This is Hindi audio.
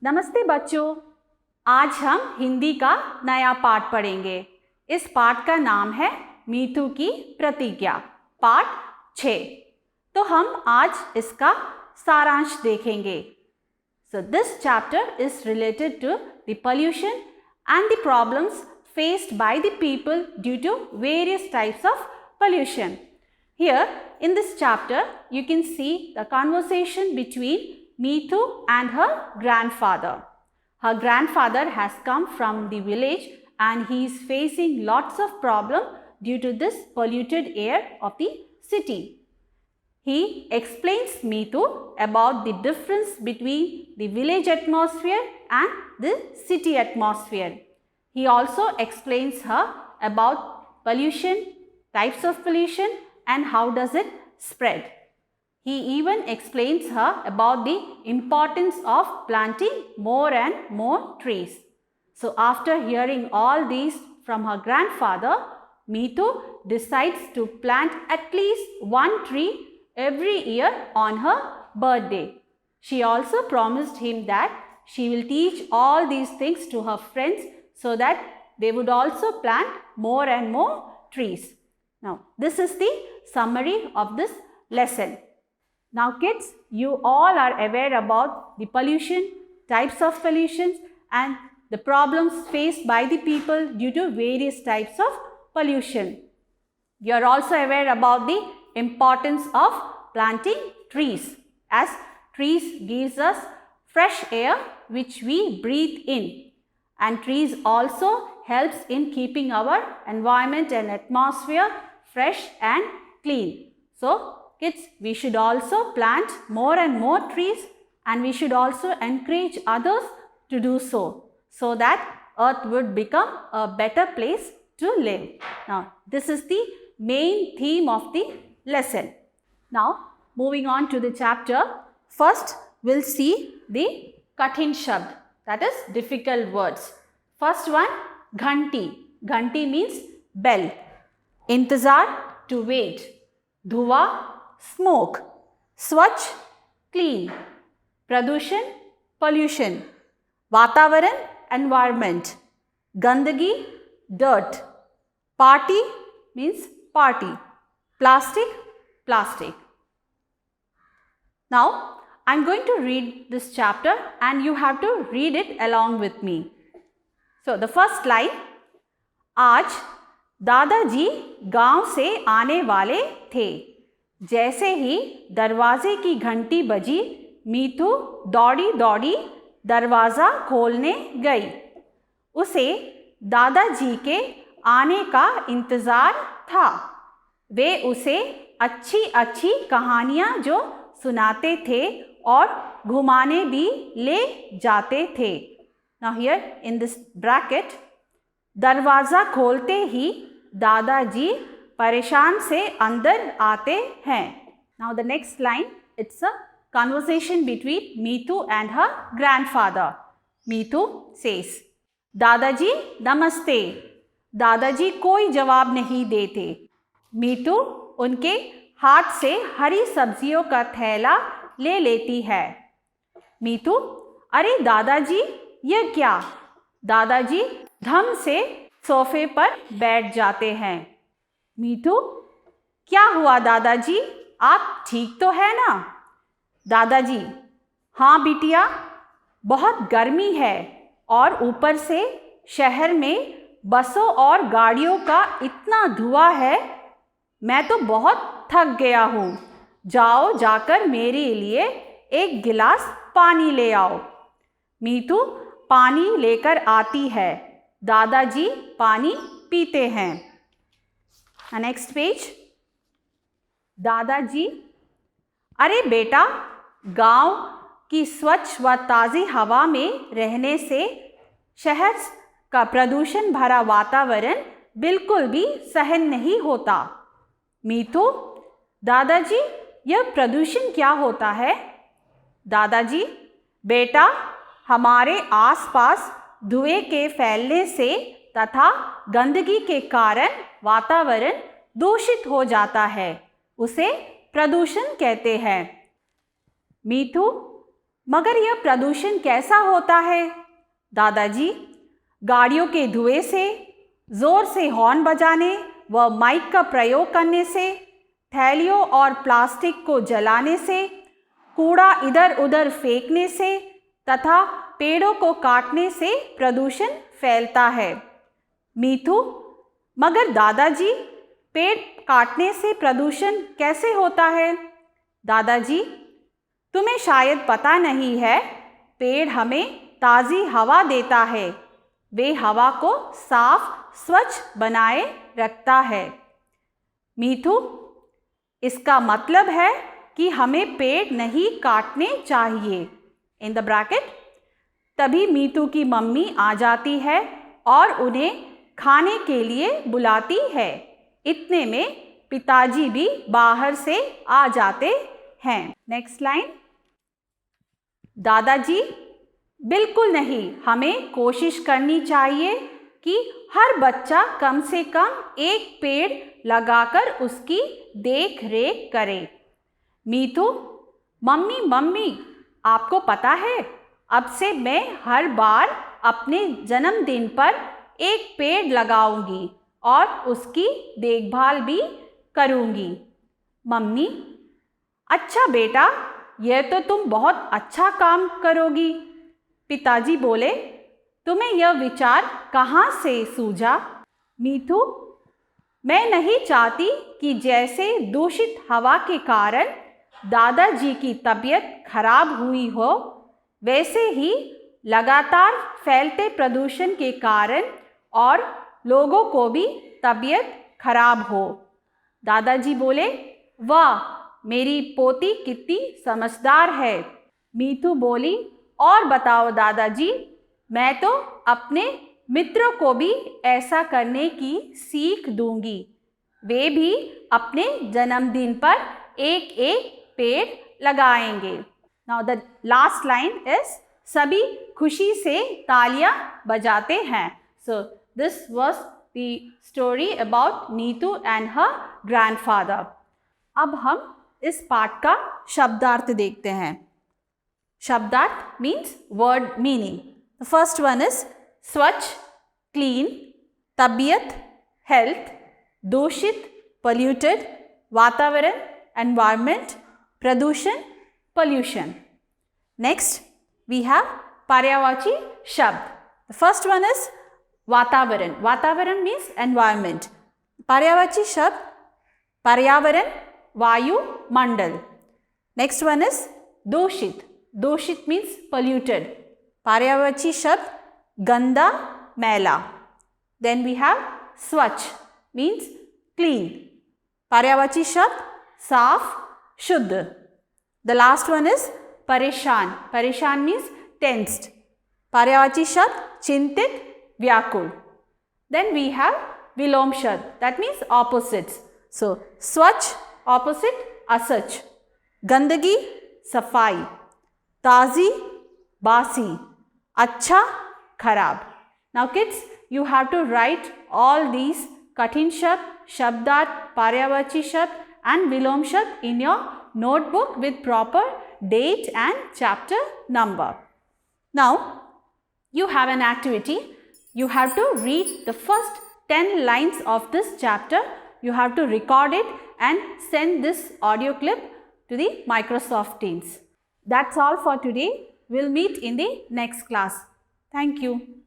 नमस्ते बच्चों, आज हम हिंदी का नया पाठ पढ़ेंगे। इस पाठ का नाम है मीठू की प्रतिज्ञा, पाठ 6। तो हम आज इसका सारांश देखेंगे। So this chapter is related to the pollution and the problems faced by the people due to various types of pollution. Here in this chapter you can see the conversation between Meethu and her grandfather. Her grandfather has come from the village and he is facing lots of problems due to this polluted air of the city. He explains Meethu about the difference between the village atmosphere and the city atmosphere. He also explains her about pollution, types of pollution and how does it spread. He even explains her about the importance of planting more and more trees. So after hearing all these from her grandfather, Meethu decides to plant at least one tree every year on her birthday. She also promised him that she will teach all these things to her friends so that they would also plant more and more trees. Now, this is the summary of this lesson. Now kids, you all are aware about the pollution, types of pollutions and the problems faced by the people due to various types of pollution. You are also aware about the importance of planting trees, as trees gives us fresh air which we breathe in, and trees also helps in keeping our environment and atmosphere fresh and clean. So kids, we should also plant more and more trees and we should also encourage others to do so that earth would become a better place to live. Now, this is the main theme of the lesson. Now, moving on to the chapter, first we'll see the Kathin Shabd, that is difficult words. First one, Ghanti. Ghanti means bell. Intizar, to wait. Dhuwa, smoke. Swachh, clean. Pradushan, pollution. Vatavaran, environment. Gandagi, dirt. Party means party. Plastic, plastic. Now, I am going to read this chapter and you have to read it along with me. So, the first line, आज दादाजी गांव से आने वाले थे। जैसे ही दरवाजे की घंटी बजी, मीठू दौड़ी दौड़ी दरवाज़ा खोलने गई। उसे दादाजी के आने का इंतज़ार था। वे उसे अच्छी अच्छी कहानियाँ जो सुनाते थे और घुमाने भी ले जाते थे। Now here in this bracket, दरवाज़ा खोलते ही दादाजी परेशान से अंदर आते हैं. Now the next line, it's a conversation between Meethu and her grandfather. Meethu says, दादाजी नमस्ते. दादाजी कोई जवाब नहीं देते. मीठू उनके हाथ से हरी सब्जियों का थैला ले लेती है. मीठू, अरे दादाजी ये क्या? दादाजी धम से सोफे पर बैठ जाते हैं. मीठू, क्या हुआ दादाजी, आप ठीक तो है ना? दादाजी, हाँ बिटिया, बहुत गर्मी है और ऊपर से शहर में बसों और गाड़ियों का इतना धुआं है, मैं तो बहुत थक गया हूँ. जाओ जाकर मेरे लिए एक गिलास पानी ले आओ. मीठू पानी लेकर आती है. दादाजी पानी पीते हैं. Next page. दादाजी, अरे बेटा, गांव की स्वच्छ व ताज़ी हवा में रहने से शहर का प्रदूषण भरा वातावरण बिल्कुल भी सहन नहीं होता. मीठू, दादाजी यह प्रदूषण क्या होता है? दादाजी, बेटा, हमारे आसपास धुएं के फैलने से तथा गंदगी के कारण वातावरण दूषित हो जाता है. उसे प्रदूषण कहते हैं. मीठू, मगर यह प्रदूषण कैसा होता है? दादाजी, गाड़ियों के धुएं से, ज़ोर से हॉर्न बजाने व माइक का प्रयोग करने से, थैलियों और प्लास्टिक को जलाने से, कूड़ा इधर उधर फेंकने से तथा पेड़ों को काटने से प्रदूषण फैलता है। मीठू, मगर दादाजी, पेड़ काटने से प्रदूषण कैसे होता है? दादाजी, तुम्हें शायद पता नहीं है, पेड़ हमें ताज़ी हवा देता है। वे हवा को साफ स्वच्छ बनाए रखता है। मीठू, इसका मतलब है कि हमें पेड़ नहीं काटने चाहिए। In the bracket. तभी मीठू की मम्मी आ जाती है और उन्हें खाने के लिए बुलाती है। इतने में पिताजी भी बाहर से आ जाते हैं। Next line. दादाजी, बिल्कुल नहीं, हमें कोशिश करनी चाहिए कि हर बच्चा कम से कम एक पेड़ लगाकर उसकी देख रेख करे। मीठू, मम्मी, आपको पता है, अब से मैं हर बार अपने जन्मदिन पर एक पेड़ लगाऊंगी और उसकी देखभाल भी करूंगी। मम्मी, अच्छा बेटा, यह तो तुम बहुत अच्छा काम करोगी। पिताजी बोले, तुम्हें यह विचार कहाँ से सूझा? मीठू, मैं नहीं चाहती कि जैसे दूषित हवा के कारण दादाजी की तबीयत खराब हुई हो, वैसे ही लगातार फैलते प्रदूषण के कारण और लोगों को भी तबीयत खराब हो। दादाजी बोले, वाह, मेरी पोती कितनी समझदार है। मीठू बोली, और बताओ दादाजी, मैं तो अपने मित्रों को भी ऐसा करने की सीख दूंगी। वे भी अपने जन्मदिन पर एक एक पेड़ लगाएंगे। Now the last line is, सभी खुशी से तालियां बजाते हैं। So this was the story about Neetu and her grandfather. अब हम इस पाठ का शब्दार्थ देखते हैं। शब्दार्थ means word meaning. The first one is स्वच्छ, क्लीन, तबीयत, हेल्थ, दूषित, polluted, वातावरण, environment, प्रदूषण, pollution. Next we have पर्यायवाची शब्द. The first one is वातावरण. वातावरण means environment. पर्यायवाची शब्द पर्यावरण, वायु मंडल. Next one is दूषित. दूषित means polluted. पर्यायवाची शब्द गंदा, मैला. Then we have स्वच्छ means clean. पर्यायवाची शब्द साफ, शुद्ध. The last one is परेशान. परेशान means tensed. पर्यायवाची शब्द चिंतित, व्याकुल. Then we have विलोम शब्द, that means opposites. So स्वच्छ opposite असच्छ, गंदगी सफाई, ताज़ी बासी, अच्छा खराब. Now kids, you have to write all these कठिन शब्द, शब्दार्थ, पर्यायवाची शब्द and विलोम शब्द in your notebook with proper date and chapter number. Now you have an activity. You have to read the first 10 lines of this chapter. You have to record it and send this audio clip to the Microsoft Teams. That's all for today. We'll meet in the next class. Thank you.